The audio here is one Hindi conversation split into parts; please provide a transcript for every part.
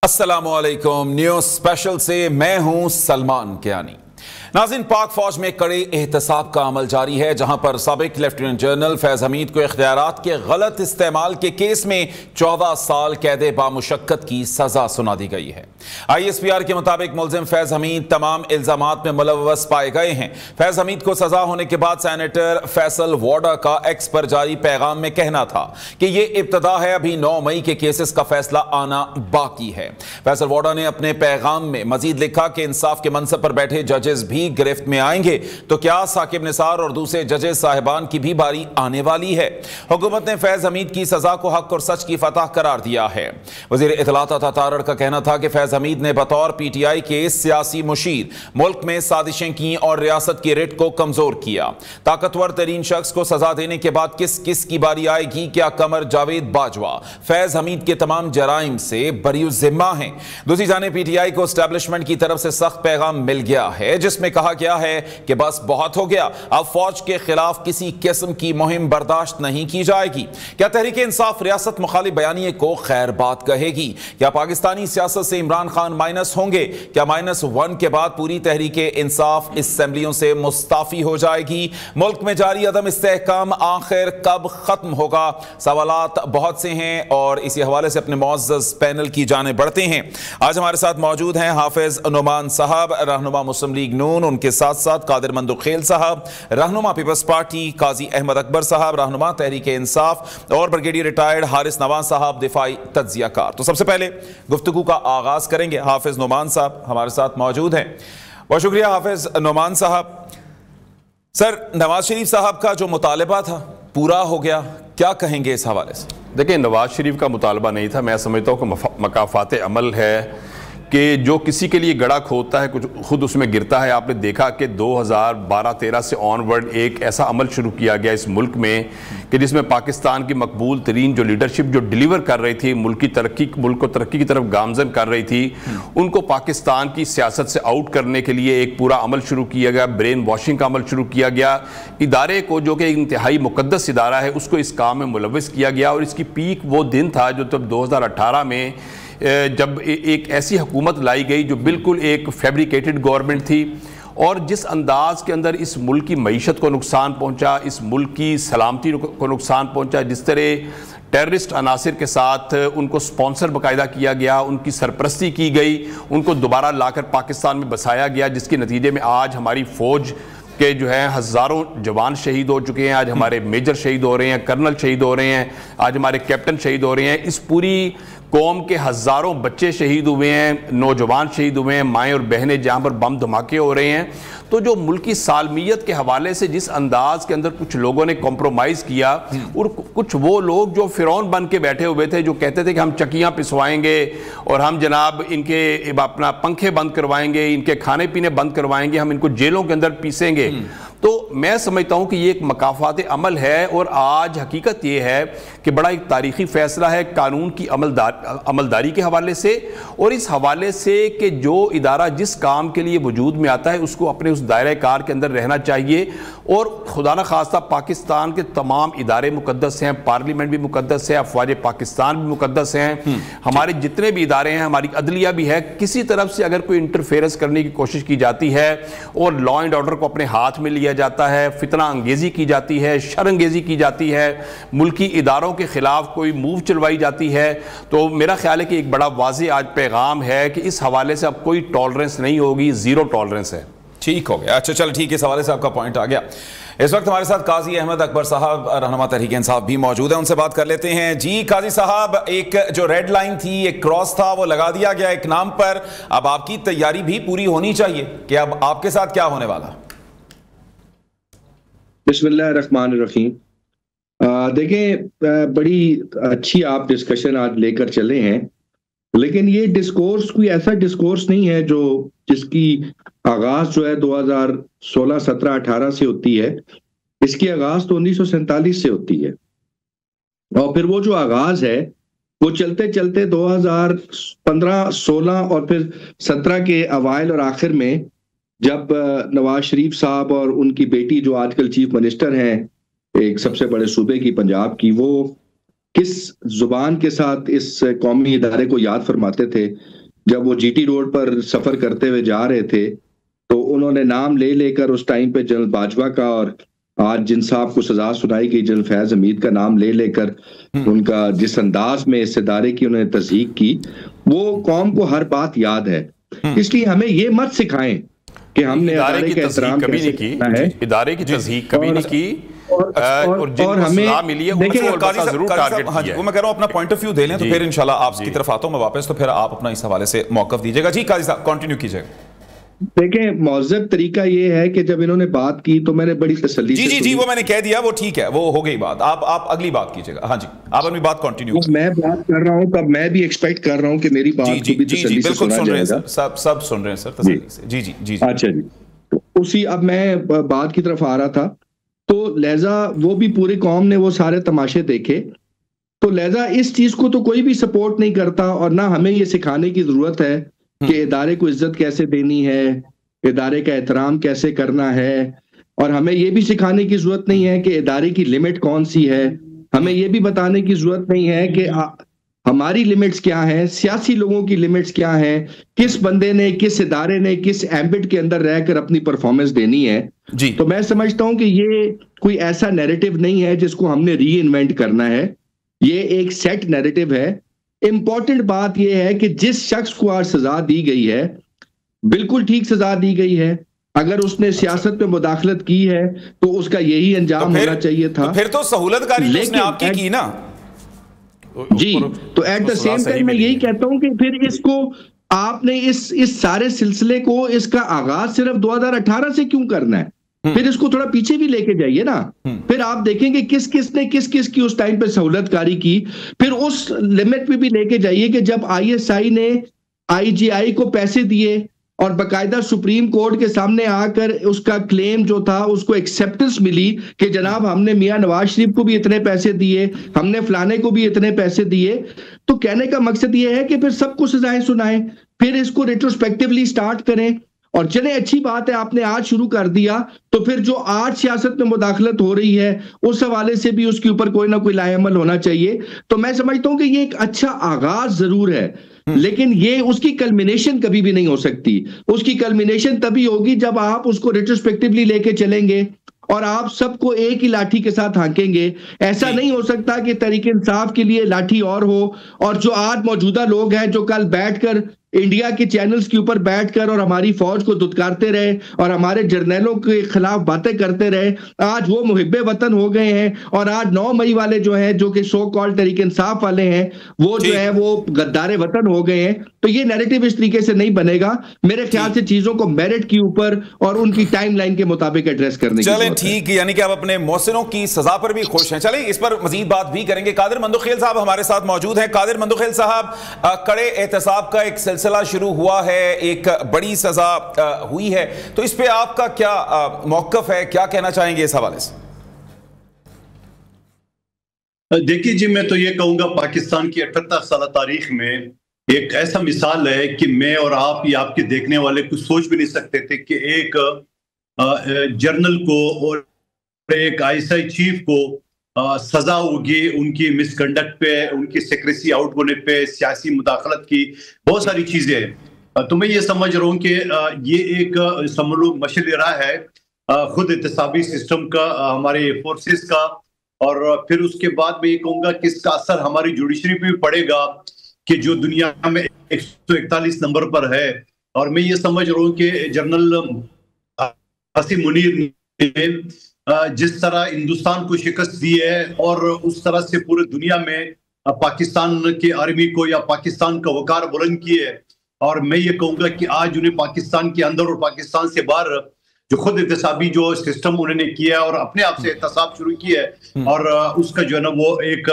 अस्सलामुअलैकुम। न्यूज स्पेशल से मैं हूं सलमान कियानी। नाज़रीन, पाक फौज में कड़े एहतसाब का अमल जारी है, जहां पर साबिक लेफ्टिनेंट जनरल फैज हमीद को इख्तियारात के गलत इस्तेमाल के केस में 14 साल कैद बामुशक्कत की सजा सुना दी गई है। ISPR के मुताबिक मुलजिम फैज हमीद तमाम इल्जामात में मुलव्वस पाए गए हैं। फैज हमीद को सजा होने के बाद सेनेटर फैसल वोडा का एक्स पर जारी पैगाम में कहना था कि यह इब्तदा है, अभी 9 मई के केसेस का फैसला आना बाकी है। फैसल वोडा ने अपने पैगाम में मजीद लिखा कि इंसाफ के मनसब पर बैठे जजेस भी गिरफ्त में आएंगे तो क्या साकिब निसार और दूसरे जजेस साहिबान की भी बारी आने वाली है। हुकूमत ने फैज हमीद की सजा को हक और सच की फतह करार दिया है। वजीर इत्तलात अता तारड़ का कहना था कि फैज हमीद ने बतौर PTI के सियासी मुशीर मुल्क में साजिशें की और रियासत की रिट को कमजोर किया। ताकतवर तरीन शख्स को सजा देने के बाद किस किस की बारी आएगी? क्या कमर जावेद बाजवा फैज हमीद के तमाम जराइम से बरी जिम्मा हैं? दूसरी जानिब PTI को एस्टेब्लिशमेंट की तरफ से सख्त पैगाम मिल गया है, जिसमें कहा गया है कि बस बहुत हो गया, अब फौज के खिलाफ किसी किस्म की मुहिम बर्दाश्त नहीं की जाएगी। क्या तहरीक इंसाफ रियासत मुखालिफ बयानिए को खैर बात कहेगी? क्या पाकिस्तानी सियासत से इमरान खान माइनस होंगे? क्या -1 के बाद पूरी तहरीक इंसाफ असेंबलियों से मुस्ताफी हो जाएगी? मुल्क में जारी अदम इस्तेहकाम आखिर कब खत्म होगा? सवालात बहुत से हैं और इसी हवाले से अपने मुअज़्ज़ज़ पैनल की जाने बढ़ते हैं। आज हमारे साथ मौजूद हैं हाफिज नुमान साहब, रहनुमा मुस्लिम लीग नून, उनके साथ साथ कादिर मंदुखेल साहब, रहनुमा पीपल्स पार्टी, काजी अहमद अकबर साहब, रहनुमा तहरीक इंसाफ, और ब्रिगेडियर रिटायर्ड हारिस नवाज साहब, दिफाई तज्जियाकार। तो सबसे पहले गुफ्तगू का आगाज करेंगे। हाफिज नुमान साहब हमारे साथ मौजूद हैं। बहुत शुक्रिया हाफिज नुमान साहब। सर, नवाज शरीफ साहब का जो मुतालबा था पूरा हो गया, क्या कहेंगे इस हवाले से? देखिए, नवाज शरीफ का मुतालबा नहीं था, मैं समझता हूँ कि मकाफात अमल है कि जो किसी के लिए गड़ा खोदता है कुछ खुद उसमें गिरता है। आपने देखा कि 2012-13 से ऑनवर्ड एक ऐसा अमल शुरू किया गया इस मुल्क में कि जिसमें पाकिस्तान की मकबूल तरीन जो लीडरशिप जो डिलीवर कर रही थी, मुल्क को तरक्की की तरफ गामजन कर रही थी, उनको पाकिस्तान की सियासत से आउट करने के लिए एक पूरा अमल शुरू किया गया, ब्रेन वॉशिंग का अमल शुरू किया गया। इदारे को, जो कि इंतहाई मुकद्दस इदारा है, उसको इस काम में मुलव्वस किया गया। और इसकी पीक वो दिन था जो तब 2018 में जब एक ऐसी हुकूमत लाई गई जो बिल्कुल एक फैब्रिकेटेड गवर्नमेंट थी, और जिस अंदाज के अंदर इस मुल्क की मईशत को नुकसान पहुंचा, इस मुल्क की सलामती को नुकसान पहुंचा, जिस तरह टेररिस्ट अनासिर के साथ उनको स्पॉन्सर बाकायदा किया गया, उनकी सरपरस्ती की गई, उनको दोबारा लाकर पाकिस्तान में बसाया गया, जिसके नतीजे में आज हमारी फ़ौज के जो है हज़ारों जवान शहीद हो चुके हैं, आज हमारे मेजर शहीद हो रहे हैं, कर्नल शहीद हो रहे हैं, आज हमारे कैप्टन शहीद हो रहे हैं, इस पूरी कौम के हज़ारों बच्चे शहीद हुए हैं, नौजवान शहीद हुए हैं, माएँ और बहनें जहाँ पर बम धमाके हो रहे हैं। तो जो मुल्की सालमियत के हवाले से जिस अंदाज के अंदर कुछ लोगों ने कॉम्प्रोमाइज़ किया, और कुछ वो लोग जो फिरौन बन के बैठे हुए थे, जो कहते थे कि हम चक्कियाँ पिसवाएंगे और हम जनाब इनके अपना पंखे बंद करवाएंगे, इनके खाने पीने बंद करवाएंगे, हम इनको जेलों के अंदर पीसेंगे। तो मैं समझता हूँ कि ये एक मकाफात अमल है, और आज हकीकत ये है कि बड़ा एक तारीखी फैसला है कानून की अमलदारी के हवाले से, और इस हवाले से कि जो इदारा जिस काम के लिए वजूद में आता है उसको अपने उस दायरे कार के अंदर रहना चाहिए। और खुदा न खास्ता पाकिस्तान के तमाम इदारे मुकद्दस हैं, पार्लियामेंट भी मुकद्दस है, अफवाज पाकिस्तान भी मुकद्दस हैं, हमारे जितने भी इदारे हैं, हमारी अदलिया भी है। किसी तरफ से अगर कोई इंटरफेरेंस करने की कोशिश की जाती है और लॉ एंड ऑर्डर को अपने हाथ में लिया जाता है, फितना अंगेजी की जाती है, शरंगेजी की जाती है, मुल्की इदारों के खिलाफ कोई मूव चलवाई जाती है, तो मेरा ख्याल है कि एक बड़ा वाज़ेह आज पैगाम है कि इस हवाले से अब कोई टॉलरेंस नहीं होगी, ज़ीरो टॉलरेंस है। ठीक हो गया। अच्छा, चल ठीक है, इस हवाले से आपका पॉइंट आ गया। इस वक्त हमारे साथ काजी अहमद अकबर साहब, रहनुमा तहरीक इंसाफ भी मौजूद है, उनसे बात कर लेते हैं। जी काजी साहब, एक जो रेड लाइन थी, एक क्रॉस था, वो लगा दिया गया एक नाम पर। अब आपकी तैयारी भी पूरी होनी चाहिए कि अब आपके साथ क्या होने वाला? बिस्मिल्लाहिर्रहमानिर्रहीम। देखें, बड़ी अच्छी आप डिस्कशन आज लेकर चले हैं, लेकिन ये डिस्कोर्स कोई ऐसा डिस्कोर्स नहीं है जो जिसकी आगाज जो है 2016, 17, 18 से होती है। इसकी आगाज तो 1947 से होती है, और फिर वो जो आगाज है वो चलते चलते 2015, 16 और फिर 17 के अवाइल और आखिर में, जब नवाज शरीफ साहब और उनकी बेटी जो आजकल चीफ मिनिस्टर हैं एक सबसे बड़े सूबे की, पंजाब की, वो किस जुबान के साथ इस कौमी इदारे को याद फरमाते थे। जब वो जीटी रोड पर सफर करते हुए जा रहे थे तो उन्होंने नाम ले लेकर उस टाइम पे जनरल बाजवा का और आज जिन साहब को सजा सुनाई गई जनरल फैज हमीद का नाम ले लेकर उनका जिस अंदाज में इस इदारे की उन्होंने तस्दीक की, वो कौम को हर बात याद है। इसलिए हमें ये मत सिखाएं कि हमने इदारे का एहतराम कभी नहीं की है, इदारे की तस्दीक कभी नहीं की और हमें मिली है वो मैं कह रहा हूं अपना पॉइंट ऑफ व्यू दे लें तो फिर इंशाल्लाह आपकी तरफ आता हूं मैं वापस, तो फिर आप अपना इस हवाले से मौकफ दीजिएगा। जी काजी साहब कंटिन्यू कीजिएगा। देखें मौजूद तरीका ये है कि जब इन्होंने बात की तो मैंने बड़ी तसल्ली से जी वो मैंने कह दिया, वो ठीक है, वो हो गई बात। आप अगली बात कीजिएगा। हाँ जी आप अपनी बात कंटिन्यू। मैं बात कर रहा हूं तब मैं भी एक्सपेक्ट कर रहा हूं कि मेरी बात को भी तसल्ली से सुना जाएगा। सब सुन रहे हैं सर तसल्ली से। जी जी जी अच्छा जी, तो उसी अब मैं बात की तरफ आ रहा था, तो लिहाजा वो भी पूरी कौम ने वो सारे तमाशे देखे, तो लिहाजा इस चीज को तो कोई भी सपोर्ट नहीं करता और ना हमें ये सिखाने की जरूरत है कि इदारे को इज्जत कैसे देनी है, इदारे का एहतराम कैसे करना है, और हमें ये भी सिखाने की जरूरत नहीं है कि इदारे की लिमिट कौन सी है। हमें ये भी बताने की जरूरत नहीं है कि हमारी लिमिट्स क्या हैं, सियासी लोगों की लिमिट्स क्या हैं, किस बंदे ने किस इदारे ने किस एम्बिट के अंदर रहकर अपनी परफॉर्मेंस देनी है जी। तो मैं समझता हूं कि ये कोई ऐसा नैरेटिव नहीं है जिसको हमने री इन्वेंट करना है, ये एक सेट नैरेटिव है। इंपॉर्टेंट बात यह है कि जिस शख्स को आज सजा दी गई है बिल्कुल ठीक सजा दी गई है। अगर उसने सियासत में मुदाखलत की है तो उसका यही अंजाम होना चाहिए था। तो फिर तो सहूलतकारी उसने आपकी की ना जी। तो एट द सेम टाइम मैं यही कहता हूं कि फिर इसको आपने इस सारे सिलसिले को इसका आगाज सिर्फ 2018 से क्यों करना है? फिर इसको थोड़ा पीछे भी लेके जाइए ना। फिर आप देखेंगे किस किस ने किस किस की उस टाइम पे सहूलतकारी की, फिर उस लिमिट पे भी लेके जाइए कि जब आईएसआई ने आईजीआई को पैसे दिए और बकायदा सुप्रीम कोर्ट के सामने आकर उसका क्लेम जो था उसको एक्सेप्टेंस मिली कि जनाब हमने मियां नवाज शरीफ को भी इतने पैसे दिए, हमने फलाने को भी इतने पैसे दिए। तो कहने का मकसद ये है कि फिर सबको सजाएं सुनाएं, फिर इसको रेट्रोस्पेक्टिवली स्टार्ट करें। और चले अच्छी बात है आपने आज शुरू कर दिया, तो फिर जो आज सियासत में मुदाखलत हो रही है उस हवाले से भी उसके ऊपर कोई ना कोई लाएअमल होना चाहिए। तो मैं समझता हूं कि ये एक अच्छा आगाज जरूर है, लेकिन ये उसकी कल्मिनेशन कभी भी नहीं हो सकती। उसकी कल्मिनेशन तभी होगी जब आप उसको रेट्रोस्पेक्टिवली लेके चलेंगे और आप सबको एक ही लाठी के साथ हांकेंगे। ऐसा नहीं हो सकता कि तहरीक इंसाफ के लिए लाठी और हो और जो आज मौजूदा लोग हैं जो कल बैठकर इंडिया के चैनल्स के ऊपर बैठकर और हमारी फौज को दुत्कारते रहे और हमारे जर्नैलों के खिलाफ बातें करते रहे, आज वो मुहिब्बे वतन हो गए हैं। और आज 9 मई वाले जो हैं जो कि सो कॉल्ड तहरीक इंसाफ वाले हैं वो जो है वो गद्दारे वतन हो गए हैं। तो ये नैरेटिव इस तरीके से नहीं बनेगा। मेरे ख्याल से चीजों को मेरिट के ऊपर और उनकी टाइमलाइन के मुताबिक एड्रेस करने की चलें ठीक, यानी कि आप अपने मोहसिनों की सजा पर भी खुश हैं। चलें इस पर मजीद बात भी करेंगे। कादिर मंदुखेल साहब हमारे साथ मौजूद हैं। कादिर मंदुखेल साहब, कड़े एहतसाब का एक सिलसिला शुरू हुआ है, एक बड़ी सजा हुई है, तो इस पे आपका क्या मौकफ है, क्या कहना चाहेंगे इस हवाले से? देखिए जी, मैं तो ये कहूंगा पाकिस्तान की 78 साल तारीख में एक ऐसा मिसाल है कि मैं और आप या आपके देखने वाले कुछ सोच भी नहीं सकते थे कि एक जर्नल को और एक आईएसआई चीफ को सजा होगी उनकी मिसकंडक्ट पे, उनकी सेक्रेसी आउट होने पे, सियासी मुदाखलत की बहुत सारी चीजें हैं। तो मैं ये समझ रहा हूँ कि ये एक समझ लो मशलिरा है खुद एहतसाबी सिस्टम का, हमारे फोर्सेस का, और फिर उसके बाद मैं ये कहूँगा कि इसका असर हमारी जुडिशरी पे भी पड़ेगा कि जो दुनिया में 141 नंबर पर है। और मैं ये समझ रहा हूँ कि जनरल आसिम मुनीर ने जिस तरह हिंदुस्तान को शिकस्त दी है और उस तरह से पूरे दुनिया में पाकिस्तान के आर्मी को या पाकिस्तान का वकार बुलंद किए है, और मैं ये कहूँगा कि आज उन्हें पाकिस्तान के अंदर और पाकिस्तान से बाहर जो खुद एहतसाबी जो सिस्टम उन्होंने किया और अपने आप से एहतसाब शुरू किया है, और उसका जो है ना वो एक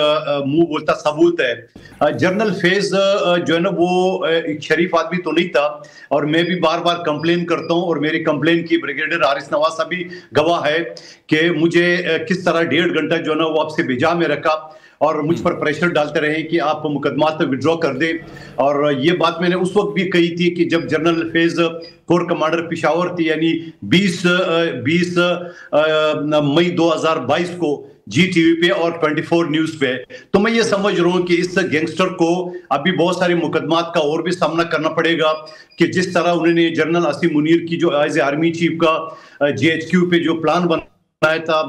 मुंह बोलता सबूत है। जनरल फैज जो है ना वो एक शरीफ आदमी तो नहीं था, और मैं भी बार बार कंप्लेन करता हूं, और मेरी कंप्लेन की ब्रिगेडियर हारिस नवाज साहब भी गवाह है कि मुझे किस तरह 1.5 घंटा जो है ना वो आपसे बेजा में रखा और मुझ पर प्रेशर डालते रहे कि आप मुकदमात में विड्रॉ कर दें। और ये बात मैंने उस वक्त भी कही थी कि जब general Faiz core commander Peshawar थी, यानी 20 मई 2022 को, GTV पे और 24 न्यूज पे। तो मैं ये समझ रहा हूँ कि इस गैंगस्टर को अभी बहुत सारे मुकदमात का और भी सामना करना पड़ेगा, कि जिस तरह उन्होंने जनरल आसिम मुनीर की जो एज ए आर्मी चीफ का GHQ पे जो प्लान बनाया था,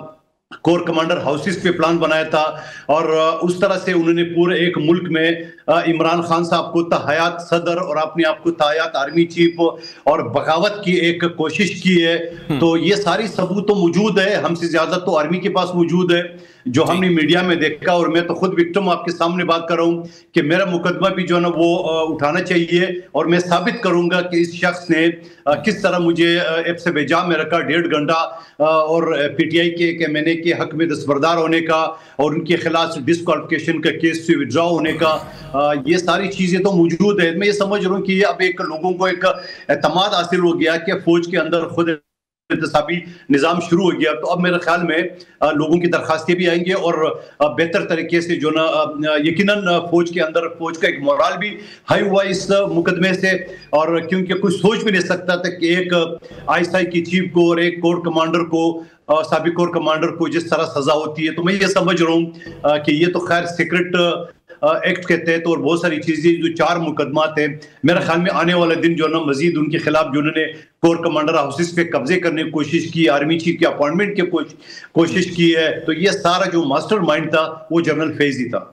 कोर कमांडर हाउसेस पे प्लान बनाया था, और उस तरह से उन्होंने पूरे एक मुल्क में इमरान खान साहब को तहयात सदर और अपने आप को तहयात आर्मी चीफ और बगावत की एक कोशिश की है। तो ये सारी सबूत तो मौजूद है, हमसे ज्यादा तो आर्मी के पास मौजूद है, जो हमने मीडिया में देखा। और मैं तो खुद विक्टिम आपके सामने बात कर रहा हूँ कि मेरा मुकदमा भी जो है ना वो उठाना चाहिए, और मैं साबित करूंगा कि इस शख्स ने किस तरह मुझे एप से बेजा में रखा 1.5 घंटा, और PTI के MNA के हक में दस्तबरदार होने का और उनके खिलाफ डिस्क्वालिफिकेशन का केस से विड्रॉ होने का, ये सारी चीजें तो मौजूद है। मैं ये समझ रहा हूँ कि अब एक लोगों को एक एतमाद हासिल हो गया कि फौज के अंदर खुद इंतसाबी निज़ाम शुरू हो गया। तो अब मेरे ख्याल में लोगों की दरखास्तें भी आएंगे और बेहतर तरीके से जो ना यकीनन फौज के अंदर फौज का एक मोराल भी हाई हुआ इस मुकदमे से। और क्योंकि कोई सोच भी नहीं सकता था कि एक ISI की चीफ को और एक कोर कमांडर को, साबिक कोर कमांडर को जिस तरह सजा होती है। तो मैं ये समझ रहा हूँ कि ये तो खैर सीक्रेट एक्ट के तहत और बहुत सारी चीजें जो 4 मुकदमात हैं, मेरे ख्याल में आने वाले दिन जो है ना मजीद उनके खिलाफ जो उन्होंने कोर कमांडर हाउसेस पे कब्जे करने की कोशिश की, आर्मी चीफ के अपॉइंटमेंट की कोशिश की है। तो ये सारा जो मास्टरमाइंड था वो जनरल फैज ही था।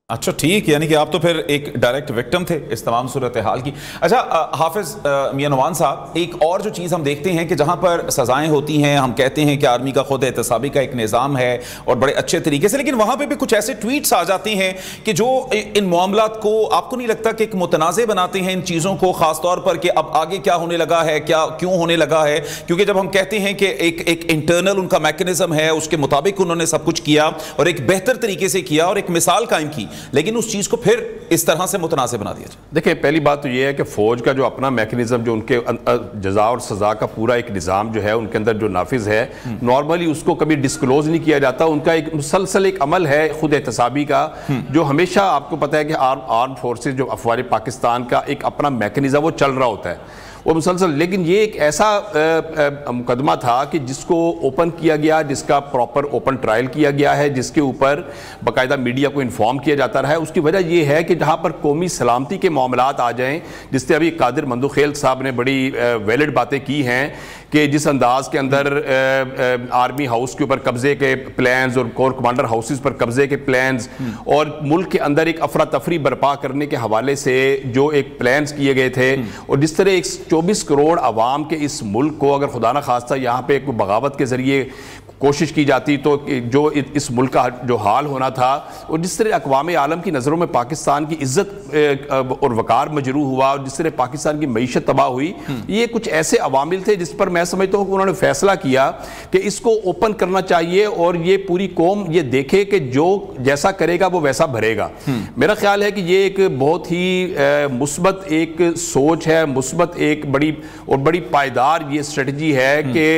अच्छा ठीक, यानी कि आप तो फिर एक डायरेक्ट विक्टिम थे इस तमाम सूरत हाल की। अच्छा हाफिज मियां नवान साहब, एक और जो चीज़ हम देखते हैं कि जहां पर सजाएं होती हैं, हम कहते हैं कि आर्मी का खुद एहतसाबी का एक निज़ाम है और बड़े अच्छे तरीके से, लेकिन वहां पे भी कुछ ऐसे ट्वीट्स आ जाते हैं कि जो इन मामलात को आपको नहीं लगता कि एक मुतनाज़े बनाते हैं इन चीज़ों को, खासतौर पर कि अब आगे क्या होने लगा है, क्या क्यों होने लगा है। क्योंकि जब हम कहते हैं कि एक इंटरनल उनका मैकेनिज्म है, उसके मुताबिक उन्होंने सब कुछ किया और एक बेहतर तरीके से किया और एक मिसाल कायम की, लेकिन उस चीज को फिर इस तरह से मुतनासिब बना दिया जाए। देखिए, पहली बात तो यह है कि फौज का जो अपना मैकेनिज्म, जो उनके जजा और सजा का पूरा एक निज़ाम जो है उनके अंदर जो नाफिज है, नॉर्मली उसको कभी डिस्क्लोज नहीं किया जाता। उनका एक मुसलसल एक अमल है खुद एहतसाबी का, जो हमेशा आपको पता है कि आर्म फोर्सेज जो अफवाज पाकिस्तान का एक अपना मैकेनिज्म वो चल रहा होता है वो मुसलसल। लेकिन ये एक ऐसा मुकदमा था कि जिसको ओपन किया गया, जिसका प्रॉपर ओपन ट्रायल किया गया है, जिसके ऊपर बाकायदा मीडिया को इन्फॉर्म किया जाता रहा है। उसकी वजह यह है कि जहाँ पर कौमी सलामती के मामलात आ जाएं, जिससे अभी कादिर मंदुखेल साहब ने बड़ी वैलिड बातें की हैं कि जिस अंदाज के अंदर आर्मी हाउस के ऊपर कब्जे के प्लान्स और कोर कमांडर हाउसेस पर कब्जे के प्लान्स और मुल्क के अंदर एक अफरा तफरी बर्पा करने के हवाले से जो एक प्लान्स किए गए थे, और जिस तरह एक 24 करोड़ आवाम के इस मुल्क को अगर खुदा न खास्ता यहाँ पे एक बगावत के जरिए कोशिश की जाती तो जो इस मुल्क का जो हाल होना था, और जिस तरह अक़वाम आलम की नज़रों में पाकिस्तान की इज़्ज़त और वक़ार मजरूह हुआ और जिस तरह पाकिस्तान की मईशत तबाह हुई, ये कुछ ऐसे अवामिल थे जिस पर मैं समझता हूँ कि उन्होंने फैसला किया कि इसको ओपन करना चाहिए और ये पूरी कौम ये देखे कि जो जैसा करेगा वो वैसा भरेगा। मेरा ख्याल है कि ये एक बहुत ही मुस्बत एक सोच है, मुस्बत एक बड़ी पायदार ये स्ट्रेटजी है कि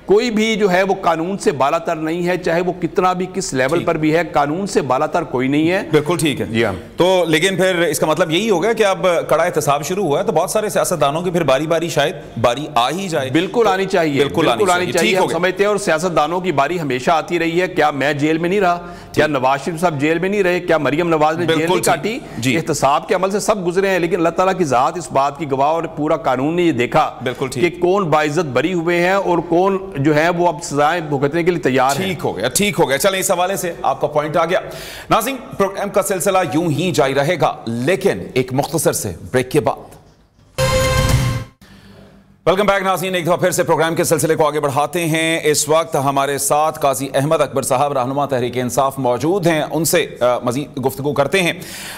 कोई भी जो है वो कानून से बालातर नहीं है, चाहे वो कितना भी किस लेवल पर भी है, कानून से बालातर कोई नहीं है। बिल्कुल ठीक है जी हाँ। तो लेकिन फिर इसका मतलब यही हो गया कि अब कड़ा एहतसाब शुरू हुआ है तो बहुत सारे सियासतदानों की फिर बारी बारी शायद बारी आ ही जाए। बिल्कुल आनी चाहिए, बिल्कुल आनी चाहिए। हम समझते हैं और सियासतदानों की बारी हमेशा आती रही है। क्या मैं जेल में नहीं रहा? क्या नवाज शरीफ साहब जेल में नहीं रहे? क्या मरियम नवाज ने जेल नहीं काटी? एहतसाब के अमल से सब गुजरे हैं, लेकिन अल्लाह ताला की जात इस बात की गवाह और पूरा कानून ने ये देखा कि कौन बाइज्जत बरी हुए हैं और कौन जो है वो अब सजाएं भुगतने के लिए तैयार है। ठीक हो गया, ठीक हो गया। चलें, इस हवाले से आपका पॉइंट आ गया। नाज़रीन, प्रोग्राम का सिलसिला यूं ही जारी रहेगा, लेकिन एक मुख्तसर से ब्रेक के बाद। वेलकम बैक नाज़रीन, एक दफ़ा फिर से प्रोग्राम के सिलसिले को आगे बढ़ाते हैं। इस वक्त हमारे साथ काजी अहमद अकबर साहब, रहनुमा तहरीक इंसाफ, मौजूद हैं। उनसे मज़ीद गुफ्तगू करते हैं।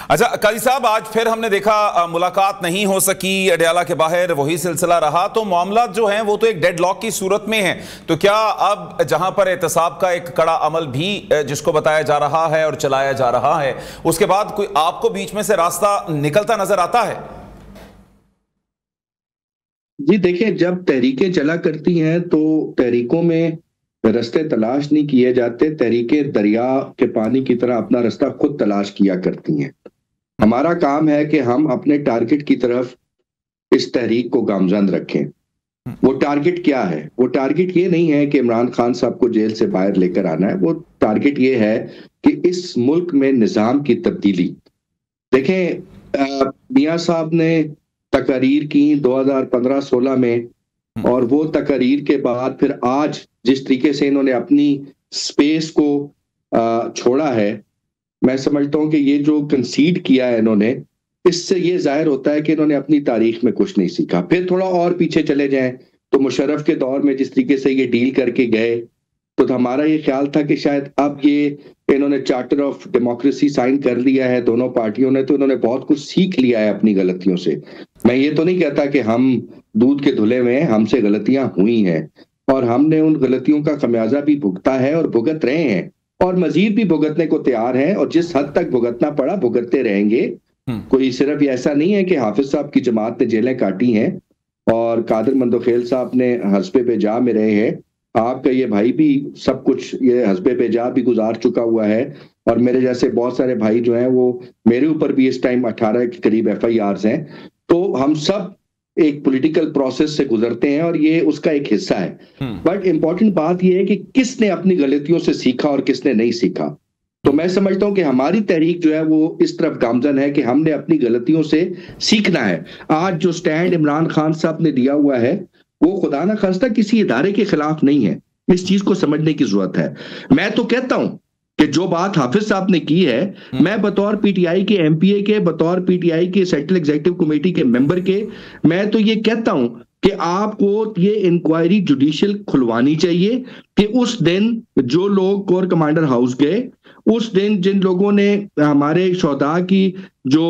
अच्छा काजी साहब, आज फिर हमने देखा मुलाकात नहीं हो सकी, अडयाला के बाहर वही सिलसिला रहा, तो मामला जो है वो तो एक डेड लॉक की सूरत में है। तो क्या अब जहां पर एहतसाब का एक कड़ा अमल भी जिसको बताया जा रहा है और चलाया जा रहा है, उसके बाद कोई आपको बीच में से रास्ता निकलता नजर आता है? जी देखिए, जब तहरीकें चला करती हैं तो तहरीकों में रास्ते तलाश नहीं किए जाते, तहरीकें दरिया के पानी की तरह अपना रास्ता खुद तलाश किया करती हैं। हमारा काम है कि हम अपने टारगेट की तरफ इस तहरीक को गामजन रखें। वो टारगेट क्या है? वो टारगेट ये नहीं है कि इमरान खान साहब को जेल से बाहर लेकर आना है, वो टारगेट ये है कि इस मुल्क में निजाम की तब्दीली। देखें, मियां साहब ने तकरीर की 2015-16 में, और वो तकरीर के बाद फिर आज जिस तरीके से इन्होंने अपनी स्पेस को छोड़ा है, मैं समझता हूं कि ये जो कंसीड किया है इन्होंने, इससे ये जाहिर होता है कि इन्होंने अपनी तारीख में कुछ नहीं सीखा। फिर थोड़ा और पीछे चले जाएं तो मुशर्रफ के दौर में जिस तरीके से ये डील करके गए, तो हमारा ये ख्याल था कि शायद अब ये इन्होंने चार्टर ऑफ डेमोक्रेसी साइन कर लिया है दोनों पार्टियों ने, तो इन्होंने बहुत कुछ सीख लिया है अपनी गलतियों से। मैं ये तो नहीं कहता कि हम दूध के धुले में, हमसे गलतियां हुई हैं और हमने उन गलतियों का खमियाजा भी भुगता है और भुगत रहे हैं और मजीद भी भुगतने को तैयार हैं, और जिस हद तक भुगतना पड़ा भुगतते रहेंगे। कोई सिर्फ ऐसा नहीं है कि हाफिज साहब की जमात ने जेलें काटी हैं और कादिर मंदोखेल साहब ने हस्बे बेजा में रहे हैं। आपका ये भाई भी सब कुछ ये हस्बे बेजा भी गुजार चुका हुआ है, और मेरे जैसे बहुत सारे भाई जो हैं वो मेरे ऊपर भी इस टाइम 18 के करीब FIRs हैं। तो हम सब एक पॉलिटिकल प्रोसेस से गुजरते हैं और ये उसका एक हिस्सा है। बट इंपॉर्टेंट बात ये है कि किसने अपनी गलतियों से सीखा और किसने नहीं सीखा। तो मैं समझता हूं कि हमारी तहरीक जो है वो इस तरफ गामजन है कि हमने अपनी गलतियों से सीखना है। आज जो स्टैंड इमरान खान साहब ने दिया हुआ है वो खुदा ना खास्ता किसी इदारे के खिलाफ नहीं है, इस चीज को समझने की जरूरत है। मैं तो कहता हूं कि जो बात हाफिज साहब ने की है, मैं बतौर PTI के MPA के, बतौर PTI के सेंट्रल एग्जीक्यूटिव कमेटी के मेंबर के, मैं तो ये कहता हूं कि आपको ये इंक्वायरी जुडिशियल खुलवानी चाहिए कि उस दिन जो लोग कोर कमांडर हाउस गए, उस दिन जिन लोगों ने हमारे शोहदा की जो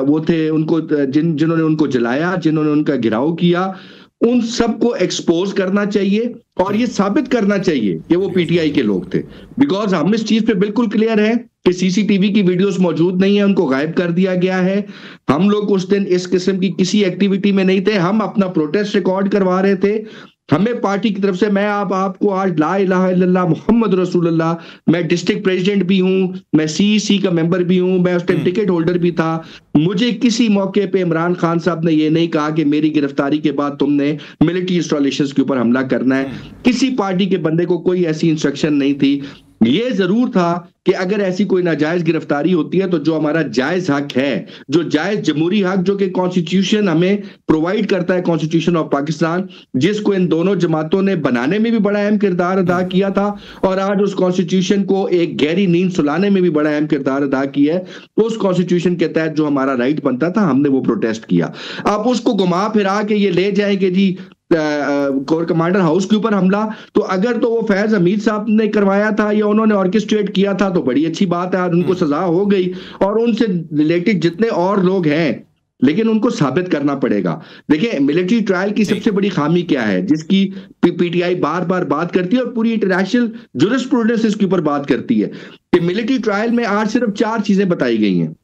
वो थे उनको जिन्होंने उनको जलाया, जिन्होंने उनका घिराव किया, उन सबको एक्सपोज करना चाहिए और ये साबित करना चाहिए कि वो PTI के लोग थे। बिकॉज हम इस चीज पे बिल्कुल क्लियर है कि CCTV की वीडियोस मौजूद नहीं है, उनको गायब कर दिया गया है। हम लोग उस दिन इस किस्म की किसी एक्टिविटी में नहीं थे, हम अपना प्रोटेस्ट रिकॉर्ड करवा रहे थे। हमें पार्टी की तरफ से, मैं आपको आज ला इलाहा इल्लल्लाह मोहम्मद रसूलुल्लाह, मैं डिस्ट्रिक्ट प्रेसिडेंट भी हूं, मैं CEC का मेंबर भी हूं, मैं उस टाइम टिकट होल्डर भी था। मुझे किसी मौके पे इमरान खान साहब ने ये नहीं कहा कि मेरी गिरफ्तारी के बाद तुमने मिलिट्री इंस्टॉलेशंस के ऊपर हमला करना है। किसी पार्टी के बंदे को कोई ऐसी इंस्ट्रक्शन नहीं थी। ये जरूर था कि अगर ऐसी कोई नाजायज गिरफ्तारी होती है तो जो हमारा जायज हक है, जो जायज जमहूरी हक जो कि कॉन्स्टिट्यूशन हमें प्रोवाइड करता है, कॉन्स्टिट्यूशन ऑफ पाकिस्तान, जिसको इन दोनों जमातों ने बनाने में भी बड़ा अहम किरदार अदा किया था और आज उस कॉन्स्टिट्यूशन को एक गहरी नींद सुलाने में भी बड़ा अहम किरदार अदा किया है, उस कॉन्स्टिट्यूशन के तहत जो हमारा राइट बनता था हमने वो प्रोटेस्ट किया। आप उसको घुमा फिरा के ये ले जाएंगे जी कोर कमांडर हाउस के ऊपर हमला, तो अगर तो वो फैज हमीद साहब ने करवाया था या उन्होंने ऑर्केस्ट्रेट किया था तो बड़ी अच्छी बात है, उनको सजा हो गई। और उनसे रिलेटेड जितने और लोग हैं, लेकिन उनको साबित करना पड़ेगा। देखिए मिलिट्री ट्रायल की सबसे बड़ी खामी क्या है, जिसकी PTI बार बार बात करती है और पूरी इंटरनेशनल जूरिस्प्रूडेंस इसके ऊपर बात करती है कि मिलिट्री ट्रायल में आज सिर्फ 4 चीजें बताई गई हैं।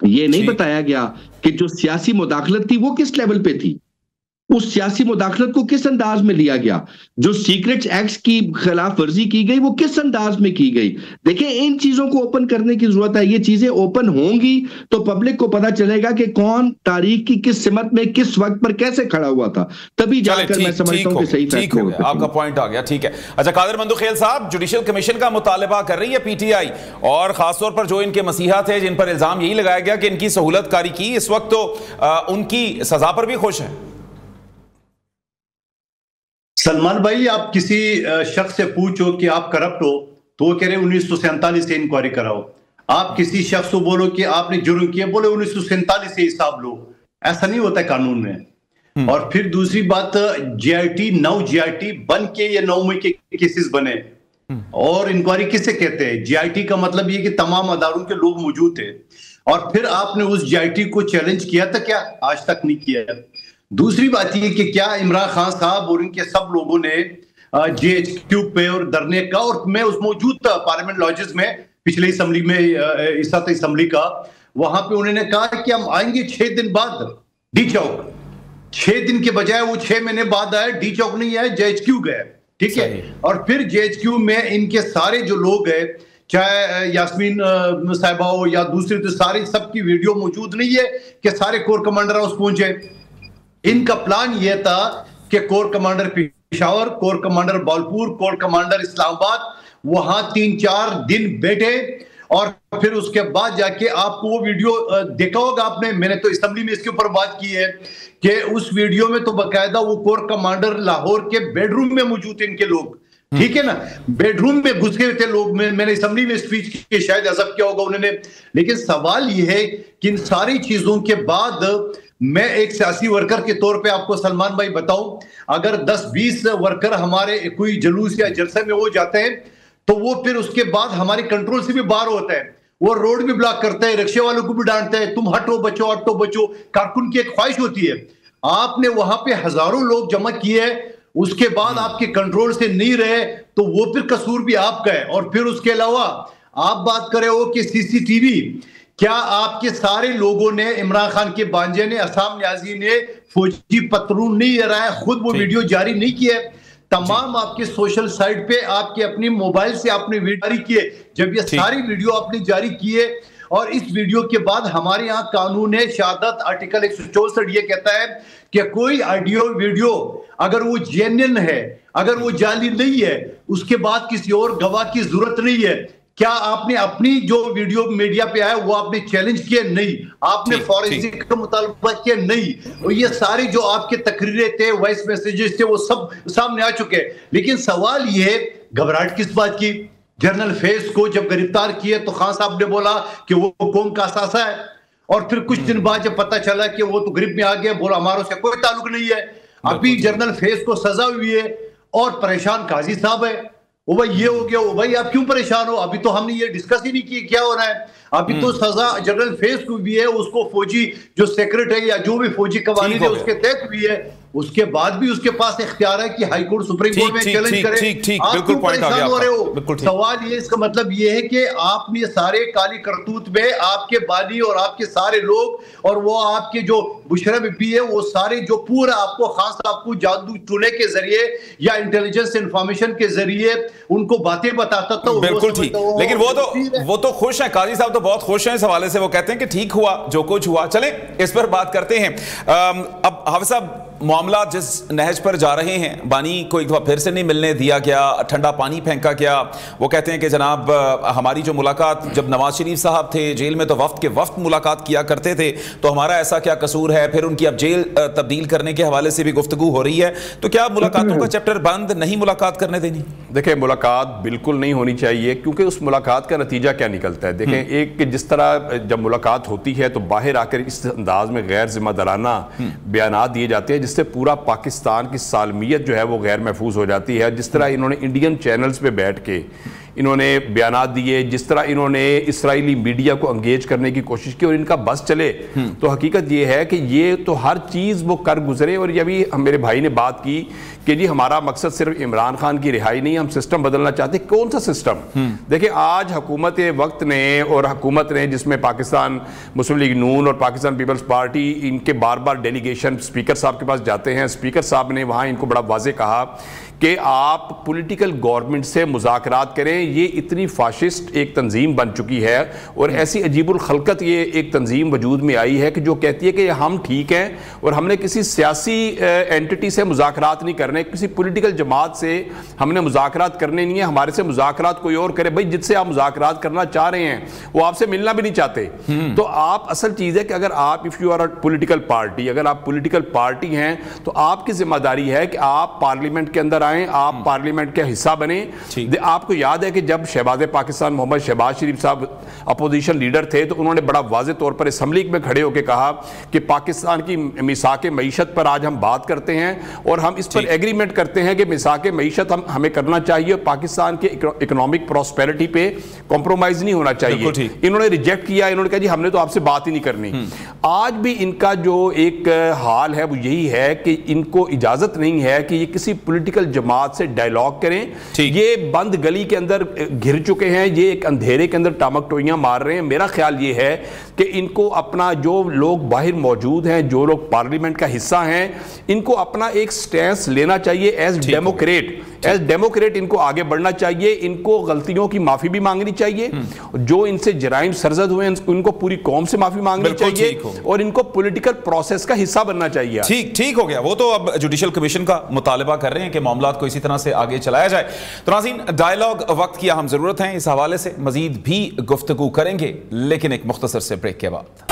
ये नहीं बताया गया कि जो सियासी मुदाखलत थी वो किस लेवल पे थी, उस सियासी मुदाखलत को किस अंदाज में लिया गया, जो सीक्रेट्स एक्ट्स की खिलाफ वर्जी की गई वो किस अंदाज में की गई। देखिए इन चीजों को ओपन करने की जरूरत है। ये चीजें ओपन होंगी तो पब्लिक को पता चलेगा कि कौन तारीख की किस सिमत में किस वक्त पर कैसे खड़ा हुआ था, तभी जाकर मैं समझता हूं कि सही फैसले होते हैं। आपका पॉइंट आ गया, ठीक है। अच्छा कादिर मंदोखेल साहब, जुडिशियल कमीशन का मुतालबा कर रही है PTI और खासतौर पर जो इनके मसीहा थे जिन पर इल्जाम यही लगाया गया कि इनकी सहूलतकारी की, इस वक्त तो उनकी सजा पर भी खुश है। सलमान भाई, आप किसी शख्स से पूछो कि आप करप्ट हो तो वो कह रहे 1947 से इंक्वायरी कराओ। आप किसी शख्स को बोलो कि आपने जुर्म किया, बोले 1947 से हिसाब लो। ऐसा नहीं होता है कानून में। और फिर दूसरी बात, GIT 9 GIT बन के ये 9 मई के केसेस बने और इंक्वायरी किसे कहते हैं? GIT का मतलब ये कि तमाम अदारों के लोग मौजूद थे। और फिर आपने उस GIT को चैलेंज किया था क्या? आज तक नहीं किया। दूसरी बात यह कि क्या इमरान खान साहब और इनके सब लोगों ने GHQ पे और धरने का, और मैं उस मौजूद था पार्लियामेंट लॉजेस में पिछले असेंबली में, इस असेंबली का, वहां पे उन्होंने कहा कि हम आएंगे 6 दिन बाद डी चौक। 6 दिन के बजाय वो 6 महीने बाद आए, डी चौक नहीं आए, GHQ गए। ठीक है। और फिर GHQ में इनके सारे जो लोग हैं, चाहे यास्मीन साहिबा हो या दूसरे, तो सारे सबकी वीडियो मौजूद नहीं है कि सारे कोर कमांडर हाउस पहुंचे। इनका प्लान यह था के corps commander Peshawar, corps commander Balpur, corps commander Islamabad वहां 3-4 दिन बैठे और फिर उसके बाद जाके आपको वो वीडियो देखा होगा आपने, मैंने तो असेंबली में इसके ऊपर बात की है कि उस वीडियो में तो बकायदा वो कोर कमांडर लाहौर के बेडरूम में मौजूद थे इनके लोग, ठीक है ना, बेडरूम में घुस गए थे लोग। मैंने असेंबली में स्पीच की, शायद अज़ब किया होगा उन्होंने। लेकिन सवाल यह है कि इन सारी चीजों के बाद मैं एक सियासी वर्कर के तौर पे आपको सलमान भाई बताऊं, अगर 10-20 वर्कर हमारे कोई जुलूस या जलसे में हो जाते हैं तो वो फिर उसके बाद हमारी कंट्रोल से भी बाहर होता है, वो रोड भी ब्लॉक करता है, रिक्शे वालों को भी डांटता है, तुम हटो बचो हटो बचो। कारकुन की एक ख्वाहिश होती है, आपने वहां पे हजारों लोग जमा किए, उसके बाद आपके कंट्रोल से नहीं रहे तो वो फिर कसूर भी आपका है। और फिर उसके अलावा आप बात कर रहे हो कि सीसीटीवी, क्या आपके सारे लोगों ने, इमरान खान के बांजे ने, असाम न्याजी ने फौजी पतलून नहीं लगाया, खुद वो वीडियो जारी नहीं किया, तमाम आपके सोशल साइट पे आपके अपनी मोबाइल से आपने वीडियो जारी किए। जब ये सारी वीडियो आपने जारी किए और इस वीडियो के बाद हमारे यहाँ कानून है शहादत आर्टिकल 164 ये कहता है कि कोई ऑडियो वीडियो अगर वो जेन्युइन है, अगर वो जाली नहीं है, उसके बाद किसी और गवाह की जरूरत नहीं है। क्या आपने अपनी जो वीडियो मीडिया पे आया वो आपने चैलेंज किया? नहीं। आपने फॉरेंसिक का मुतालबा किया? नहीं। और ये सारी जो आपके तकरीरें थे, वॉइस मैसेजेस थे, वो सब सामने आ चुके हैं। लेकिन सवाल ये है, घबराहट किस बात की? जनरल फैज को जब गिरफ्तार किए तो खान साहब ने बोला कि वो कौम का असासा है, और फिर कुछ दिन बाद जब पता चला कि वो तो ग्रिप में आ गया, बोला हमारा उससे कोई ताल्लुक नहीं है। अभी जनरल फैज को सजा हुई है और परेशान काजी साहब है। वो भाई ये हो गया, वो भाई आप क्यों परेशान हो? अभी तो हमने ये डिस्कस ही नहीं किया क्या हो रहा है। अभी तो सजा जनरल फैज को भी है, उसको फौजी जो सेक्रेट है या जो भी फौजी कवानीन है उसके तहत भी है, उसके बाद भी उसके पास इख्तियार है कि हाई कोर्ट सुप्रीम कोर्ट में चैलेंज करे। आप क्यों परेशान हो रहे हो? सवाल ये, इसका मतलब ये है कि आपने सारे काली करतूत में आपके बानी और आपके सारे लोग और वो आपके जो बुशरा बीबी है, वो सारे जो पूरा आपको खास आपको जादू टूने के जरिए या इंटेलिजेंस इंफॉर्मेशन के जरिए उनको बातें बताता था। बिल्कुल ठीक, लेकिन वो तो खुश हैं, काजी साहब तो बहुत खुश हैं इस हवाले से। वो कहते हैं कि ठीक हुआ जो कुछ हुआ। चलें इस पर बात करते हैं। अब हाफिज साहब, मामला जिस नहज पर जा रहे हैं, बानी को एक दफा फिर से नहीं मिलने दिया गया, ठंडा पानी फेंका गया। वो कहते हैं कि जनाब हमारी जो मुलाकात जब नवाज शरीफ साहब थे जेल में तो वफ्त के वफ्त मुलाकात किया करते थे, तो हमारा ऐसा क्या कसूर है? फिर उनकी अब जेल तब्दील करने के हवाले से भी गुफ्तगू हो रही है, तो क्या मुलाकातों का चैप्टर बंद नहीं मुलाकात करने देनी? देखिए, मुलाकात बिल्कुल नहीं होनी चाहिए, क्योंकि उस मुलाकात का नतीजा क्या निकलता है। देखें, एक जिस तरह जब मुलाकात होती है तो बाहर आकर इस अंदाज में गैर जिम्मेदाराना बयानात दिए जाते हैं जिससे पूरा पाकिस्तान की सालमियत जो है वो गैर महफूज हो जाती है। जिस तरह इन्होंने इंडियन चैनल्स पे बैठ के इन्होंने बयानात दिए, जिस तरह इन्होंने इसराइली मीडिया को एंगेज करने की कोशिश की और इनका बस चले, तो हकीकत ये है कि ये तो हर चीज़ वो कर गुजरे। और ये भी मेरे भाई ने बात की कि जी हमारा मकसद सिर्फ इमरान खान की रिहाई नहीं, हम सिस्टम बदलना चाहते। कौन सा सिस्टम? देखिए, आज हुकूमत वक्त ने और हुकूमत ने, जिसमें पाकिस्तान मुस्लिम लीग नून और पाकिस्तान पीपल्स पार्टी, इनके बार बार डेलीगेशन स्पीकर साहब के पास जाते हैं। स्पीकर साहब ने वहाँ इनको बड़ा वाज़े कहा कि आप पॉलिटिकल गवर्नमेंट से मुज़ाकरात करें। ये इतनी फाशिस्ट एक तंजीम बन चुकी है और ऐसी अजीबुल खलकत ये एक तंजीम वजूद में आई है कि जो कहती है कि हम ठीक हैं और हमने किसी सियासी एंटिटी से मुज़ाकरात नहीं करने, किसी पॉलिटिकल जमात से हमने मुज़ाकरात करने नहीं है, हमारे से मुज़ाकरात कोई और करे। भाई, जिससे आप मुज़ाकरात करना चाह रहे हैं वो आपसे मिलना भी नहीं चाहते। तो आप, असल चीज़ है कि अगर आप, if you are a political party, अगर आप पॉलिटिकल पार्टी हैं तो आपकी जिम्मेदारी है कि आप पार्लियामेंट के अंदर आएं, आप पार्लियामेंट का हिस्सा बने। आपको याद है कि जब शहबाज पाकिस्तान मोहम्मद शहबाज शरीफ साहब अपोजिशन लीडर थे तो उन्होंने बड़ा वाज़े तौर पर असेंबली में खड़े होकर कहा कि पाकिस्तान की मिसाक मईशत पर आज हम बात करते हैं और हम इस पर एग्रीमेंट करते हैं कि मिसाक मईशत हमें करना चाहिए और पाकिस्तान के इकोनॉमिक प्रॉस्पेरिटी पे कॉम्प्रोमाइज नहीं होना चाहिए। इन्होंने रिजेक्ट किया, इन्होंने कहा जी हमने तो आपसे बात ही नहीं करनी। आज भी इनका जो एक हाल है वो यही है कि इनको इजाजत नहीं है कि ये किसी पॉलिटिकल जमात से डायलॉग करें। ये बंद गली के अंदर घिर चुके हैं, ये एक अंधेरे के अंदर टामक टोइयां मार रहे हैं। मेरा ख्याल ये है कि इनको अपना, जो लोग बाहर मौजूद हैं, जो लोग पार्लियामेंट का हिस्सा हैं, इनको अपना एक स्टैंस लेना चाहिए एज डेमोक्रेट। एज डेमोक्रेट इनको आगे बढ़ना चाहिए, इनको गलतियों की माफी भी मांगनी चाहिए, जो इनसे जराइम सरजद हुए इनको पूरी कौम से माफी मांगनी चाहिए और इनको पॉलिटिकल प्रोसेस का हिस्सा बनना चाहिए। ठीक हो गया। वो तो अब जुडिशियल कमीशन का मुतालबा कर रहे हैं कि मामला को इसी तरह से आगे चलाया जाए। तो नाज़रीन, डायलॉग वक्त की अहम जरूरत है, इस हवाले से मजीद भी गुफ्तगू करेंगे, लेकिन एक मुख्तसर से ब्रेक के बाद।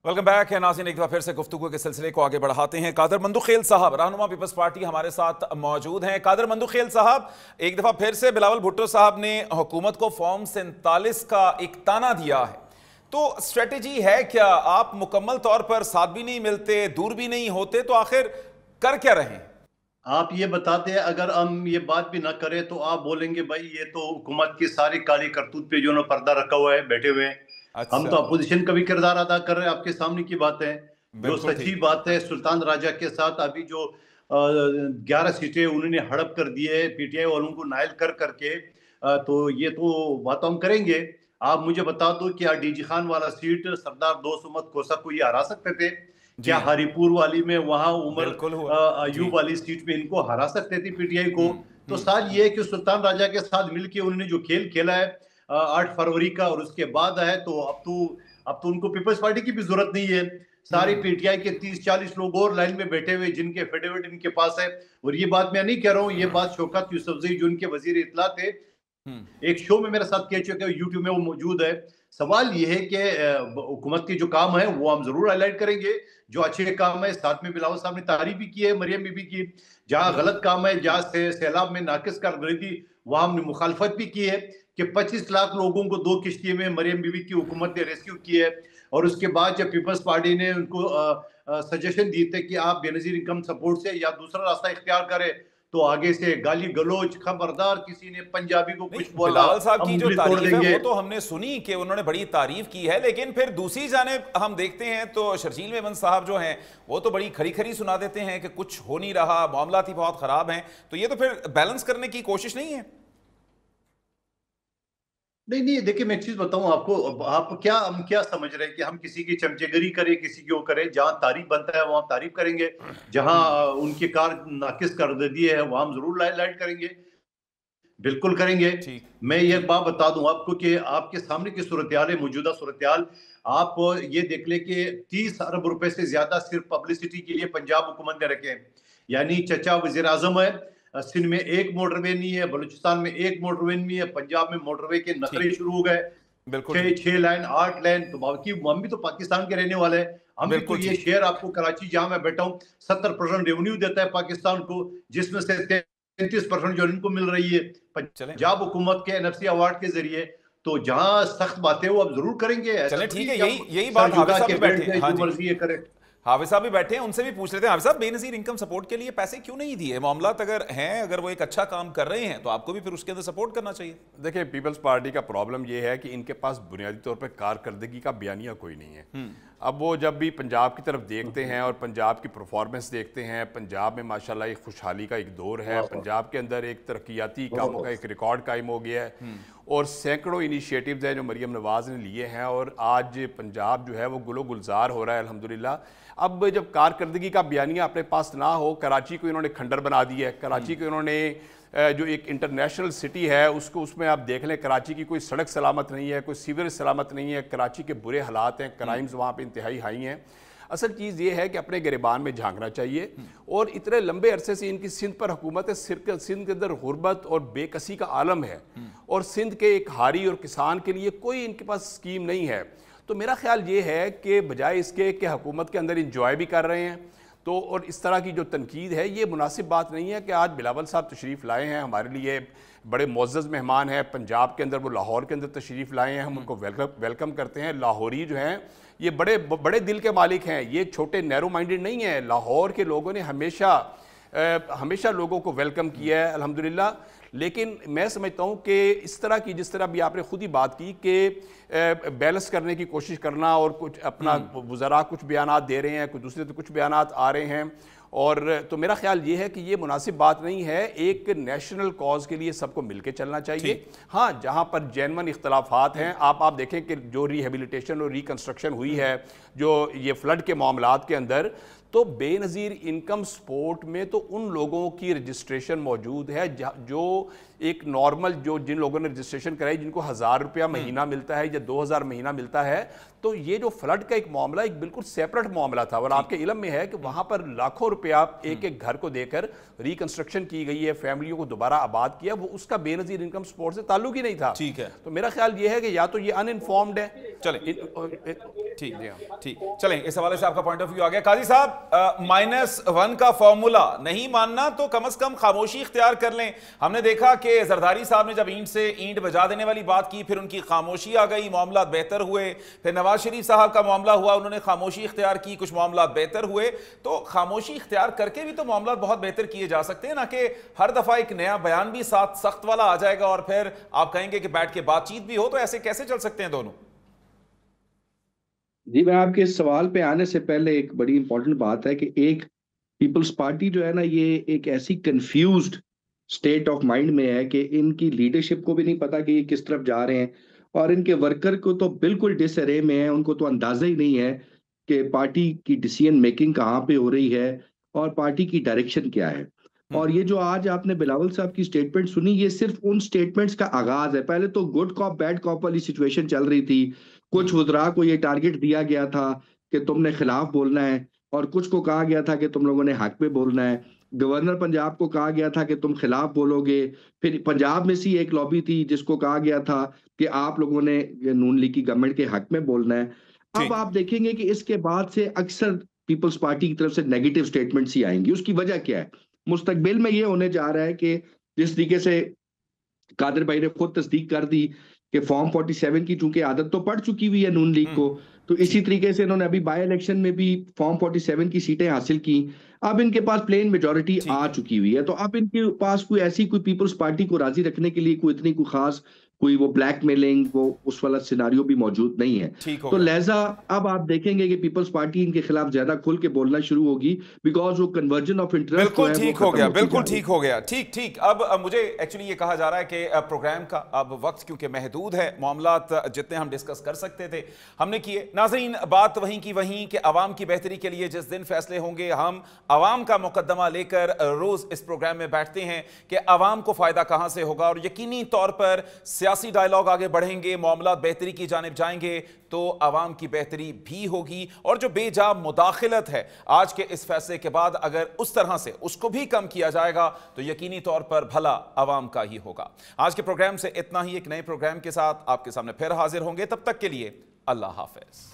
वेलकम बैक है नाज़रीन, एक बार फिर से गुफ्तगू के सिलसिले को आगे बढ़ाते हैं। कादर मंदुखेल साहब, रहनुमा पीपल्स पार्टी, हमारे साथ मौजूद हैं। कादर मंदुखेल साहब, एक दफा फिर से बिलावल भुट्टो साहब ने हुकूमत को फॉर्म 47 का एक ताना दिया है, तो स्ट्रेटेजी है क्या? आप मुकम्मल तौर पर साथ भी नहीं मिलते, दूर भी नहीं होते, तो आखिर कर क्या रहे हैं? आप ये बताते हैं, अगर हम ये बात भी ना करें तो आप बोलेंगे भाई ये तो हुकूमत की सारी काली करतूत पे जो पर्दा रखा हुआ है, बैठे हुए हैं। अच्छा। हम तो अपोजिशन का भी किरदार अदा कर रहे हैं, आपके सामने की बात है। जो सच्ची बात है, सुल्तान राजा के साथ अभी जो 11 सीटें उन्होंने हड़प कर दी है पीटीआई वालों को नायल कर करके, तो ये तो बात हम करेंगे। आप मुझे बता दो कि डीजी खान वाला सीट सरदार दोस्त उमत कोसा को ये हरा सकते थे क्या? हरिपुर वाली में वहां उमर अयूब वाली सीट में इनको हरा सकते थे पीटीआई को? तो साल ये है कि सुल्तान राजा के साथ मिलकर उन्होंने जो खेल खेला है 8 फरवरी का और उसके बाद है, तो अब तो उनको पीपल्स पार्टी की भी जरूरत नहीं है। सारी पीटीआई के 30-40 लोग और लाइन में बैठे हुए जिनके एफिडेविट इनके पास है। और ये बात मैं नहीं कह रहा हूँ, ये बात शौकत यूसुफजई जो उनके वजीर इत्तला थे, एक शो में मेरे साथ कह चुके हैं, यूट्यूब में वो मौजूद है। सवाल ये है कि हुकूमत के जो काम है वो हम जरूर हाईलाइट करेंगे, जो अच्छे काम है। साथ में बिलावल साहब ने तारीफ भी की है मरियम बीबी की। जहाँ गलत काम है, जहाँ सैलाब में नाकिस कारकर्दगी, वहां हमने मुखालफत भी की है कि 25 लाख लोगों को 2 किश्ती में मरियम बीबी की हुकूमत ने रेस्क्यू की है। और उसके बाद जब पीपल्स पार्टी ने उनको सजेशन दिए थे कि आप बेनजीर इनकम सपोर्ट से या दूसरा रास्ता इख्तियार करें, तो आगे से गाली गलोच, खबरदार किसी ने पंजाबी को कुछ बोला, बिलावल साहब की जो तारीफ है वो तो हमने सुनी कि उन्होंने बड़ी तारीफ की है, लेकिन फिर दूसरी जानिब हम देखते हैं तो शर्जील मेमन साहब जो हैं वो तो बड़ी खरी खरी सुना देते हैं कि कुछ हो नहीं रहा, मामला ही बहुत खराब हैं। तो ये तो फिर बैलेंस करने की कोशिश नहीं है? नहीं, देखिए मैं एक चीज बताऊं आपको, आप क्या समझ रहे हैं कि हम किसी की चमचेगरी करें, किसी की वो करें? जहां तारीफ बनता है वहां तारीफ करेंगे, जहां उनकी कार नाकिस कर दी है वहां हम जरूर लाइट करेंगे, बिल्कुल करेंगे। मैं ये बात बता दूं आपको कि आपके सामने की सूरत-ए-हाल है, मौजूदा सूरत-ए-हाल। आप ये देख ले कि 30 अरब रुपए से ज्यादा सिर्फ पब्लिसिटी के लिए पंजाब हुकूमत ने रखे, यानी चचा वजीर आजम है, सिंध में 1 मोटरवे नहीं है, बलूचिस्तान में 1 मोटरवे नहीं है, पंजाब में मोटरवे के नखरे शुरू हो गए, 6 लाइन 8 लाइन। तो बाकी हम भी तो पाकिस्तान के रहने वाले हैं, हम भी तो ये शहर आपको कराची जहां मैं बैठा हूँ 70% रेवेन्यू देता है पाकिस्तान को, जिसमें से 33% जो इनको मिल रही है पंजाब हुकूमत के एनएफसी अवार्ड के जरिए। तो जहां सख्त बातें वो अब जरूर करेंगे। चले ठीक है, यही बात हाफिज साहब भी बैठे हैं, उनसे भी पूछ लेते हैं। हाफिज साहब, बेनजीर इनकम सपोर्ट के लिए पैसे क्यों नहीं दिए? मामला अगर हैं, अगर वो एक अच्छा काम कर रहे हैं तो आपको भी फिर उसके अंदर सपोर्ट करना चाहिए। देखिए, पीपल्स पार्टी का प्रॉब्लम ये है कि इनके पास बुनियादी तौर पर कारकर्दगी का बयानिया कोई नहीं है। अब वो जब भी पंजाब की तरफ देखते हैं और पंजाब की परफॉर्मेंस देखते हैं, पंजाब में माशाल्लाह एक खुशहाली का एक दौर है, पंजाब के अंदर एक तरक्याती कामों का एक रिकॉर्ड कायम हो गया है और सैकड़ों इनिशिएटिव्स हैं जो मरियम नवाज ने लिए हैं और आज पंजाब जो है वो गुलो गुलजार हो रहा है अल्हम्दुलिल्लाह। अब जब कारकर्दगी का बयानिया अपने पास ना हो, कराची को इन्होंने खंडर बना दिया है, कराची को इन्होंने जो एक इंटरनेशनल सिटी है उसको, उसमें आप देख लें कराची की कोई सड़क सलामत नहीं है, कोई सीवरेज सलामत नहीं है, कराची के बुरे हालात हैं, क्राइम्स वहाँ पे इंतहाई हाई हैं। असल चीज़ ये है कि अपने गिरबान में झांकना चाहिए और इतने लंबे अरसे से इनकी सिंध पर हुकूमत है, सिंध के अंदर गुर्बत और बेकसी का आलम है और सिंध के एक हारी और किसान के लिए कोई इनके पास स्कीम नहीं है। तो मेरा ख्याल ये है कि बजाय इसके कि हुकूमत के अंदर इंजॉय भी कर रहे हैं, तो और इस तरह की जो तनकीद है ये मुनासिब बात नहीं है कि आज बिलावल साहब तशरीफ़ लाए हैं, हमारे लिए बड़े मुअज़्ज़ज़ मेहमान हैं पंजाब के अंदर, वो लाहौर के अंदर तशरीफ़ लाए हैं, हम उनको वेलकम करते हैं। लाहौरी जो हैं ये बड़े दिल के मालिक हैं, ये छोटे नैरो माइंडेड नहीं हैं। लाहौर के लोगों ने हमेशा लोगों को वेलकम किया है अल्हम्दुलिल्लाह। लेकिन मैं समझता हूँ कि इस तरह की, जिस तरह भी आपने खुद ही बात की कि बैलेंस करने की कोशिश करना और कुछ अपना वज़रा कुछ बयानात दे रहे हैं, कुछ दूसरे तो कुछ बयानात आ रहे हैं, और तो मेरा ख्याल ये है कि ये मुनासिब बात नहीं है। एक नेशनल कॉज के लिए सबको मिलकर चलना चाहिए। हाँ, जहाँ पर जेन्युइन इख्तलाफात हैं, आप देखें कि जो रिहेबिलिटेशन और रिकन्स्ट्रक्शन हुई है जो ये फ्लड के मामलात के अंदर, तो बेनज़ीर इनकम सपोर्ट में तो उन लोगों की रजिस्ट्रेशन मौजूद है जो एक नॉर्मल, जो जिन लोगों ने रजिस्ट्रेशन कराई, जिनको 1000 रुपया महीना मिलता है या 2000 महीना मिलता है। तो ये जो फ्लड का एक मामला एक बिल्कुल सेपरेट मामला था, और आपके इल्म में है कि वहां पर लाखों रुपया एक एक घर को देकर रिकंस्ट्रक्शन की गई है, फैमिलियों को दोबारा आबाद किया, वो उसका बेनज़ीर इनकम सपोर्ट से ताल्लुक ही नहीं था। ठीक है, तो मेरा ख्याल ये है कि या तो ये अनइन्फॉर्म्ड है। चलें, ठीक, चलें, इस हवाले से आपका पॉइंट ऑफ व्यू आ गया। काजी साहब, -1 का फॉर्मूला नहीं मानना तो कम से कम खामोशी इख्तियार कर लें। हमने देखा कि जरदारी साहब ने जब ईंट से ईंट बजा देने वाली बात की, फिर उनकी खामोशी आ गई, मामला बेहतर हुए। फिर नवाज शरीफ साहब का मामला हुआ, उन्होंने खामोशी इख्तियार की, कुछ मामला बेहतर हुए। तो खामोशी इख्तियार करके भी तो मामला बहुत बेहतर किए जा सकते हैं ना, कि हर दफा एक नया बयान भी साथ सख्त वाला आ जाएगा और फिर आप कहेंगे कि बैठ के बातचीत भी हो। तो ऐसे कैसे चल सकते हैं दोनों? जी, मैं आपके इस सवाल पे आने से पहले एक बड़ी इंपॉर्टेंट बात है कि एक पीपल्स पार्टी जो है ना, ये एक ऐसी कंफ्यूज्ड स्टेट ऑफ माइंड में है कि इनकी लीडरशिप को भी नहीं पता कि ये किस तरफ जा रहे हैं, और इनके वर्कर को तो बिल्कुल डिसअरे में है। उनको तो अंदाजा ही नहीं है कि पार्टी की डिसीजन मेकिंग कहाँ पे हो रही है और पार्टी की डायरेक्शन क्या है। और ये जो आज आपने बिलावल साहब की स्टेटमेंट सुनी, ये सिर्फ उन स्टेटमेंट्स का आगाज है। पहले तो गुड कॉप बैड कॉप वाली सिचुएशन चल रही थी। कुछ वज़रा को ये टारगेट दिया गया था कि तुमने खिलाफ बोलना है, और कुछ को कहा गया था कि तुम लोगों ने हक पे बोलना है। गवर्नर पंजाब को कहा गया था कि तुम खिलाफ बोलोगे। फिर पंजाब में सी एक लॉबी थी जिसको कहा गया था कि आप लोगों ने नून लीग की गवर्नमेंट के हक में बोलना है। अब आप देखेंगे कि इसके बाद से अक्सर पीपल्स पार्टी की तरफ से नेगेटिव स्टेटमेंट्स ही आएंगी। उसकी वजह क्या है? मुस्तकबिल में ये होने जा रहा है कि जिस तरीके से कादिर भाई ने खुद तस्दीक कर दी कि फॉर्म 47 की चूंकि आदत तो पड़ चुकी हुई है नून लीग को, तो इसी तरीके से इन्होंने अभी बाय इलेक्शन में भी फॉर्म 47 की सीटें हासिल की। अब इनके पास प्लेन मेजॉरिटी आ चुकी हुई है, तो अब इनके पास कोई ऐसी कोई पीपल्स पार्टी को राजी रखने के लिए कोई इतनी कोई खास कोई वो ब्लैकमेलिंग वो उस वाला सिनारियो भी मौजूद नहीं है। तो लिहाजा अब आप देखेंगे कि पीपल्स पार्टी इनके खिलाफ ज्यादा खुल के बोलना शुरू होगी, बिकॉज वो कन्वर्जन ऑफ इंटरेस्ट बिल्कुल ठीक हो गया, बिल्कुल ठीक हो गया। ठीक। अब मुझे एक्चुअली ये कहा जा रहा है कि प्रोग्राम का अब वक्त क्योंकि महदूद है, मामलात जितने हम डिस्कस कर सकते थे हमने किए। नाज़रीन, बात वहीं की वहीं कि आवाम की बेहतरी के लिए जिस दिन फैसले होंगे, हम आवाम का मुकदमा लेकर रोज इस प्रोग्राम में बैठते हैं कि आवाम को फायदा कहां से होगा, और यकीनी तौर पर सियासी डायलॉग आगे बढ़ेंगे, मामला बेहतरी की जानिब जाएंगे तो आवाम की बेहतरी भी होगी। और जो बेजा मुदाखिलत है आज के इस फैसले के बाद, अगर उस तरह से उसको भी कम किया जाएगा तो यकीनी तौर पर भला आवाम का ही होगा। आज के प्रोग्राम से इतना ही। एक नए प्रोग्राम के साथ आपके सामने फिर हाजिर होंगे, तब तक के लिए अल्लाह हाफिज।